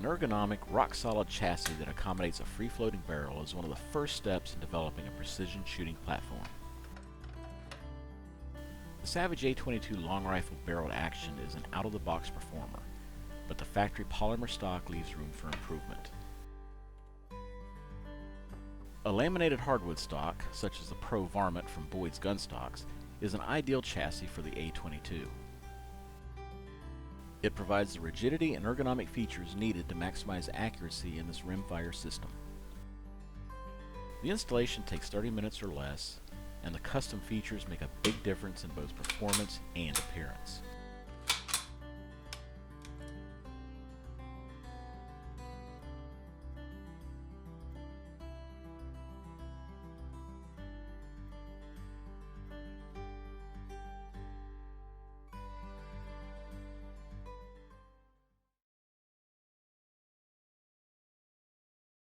An ergonomic, rock-solid chassis that accommodates a free-floating barrel is one of the first steps in developing a precision shooting platform. The Savage A22 long rifle barreled action is an out-of-the-box performer, but the factory polymer stock leaves room for improvement. A laminated hardwood stock, such as the Pro Varmint from Boyds gun stocks, is an ideal chassis for the A22. It provides the rigidity and ergonomic features needed to maximize accuracy in this rimfire system. The installation takes 30 minutes or less, and the custom features make a big difference in both performance and appearance.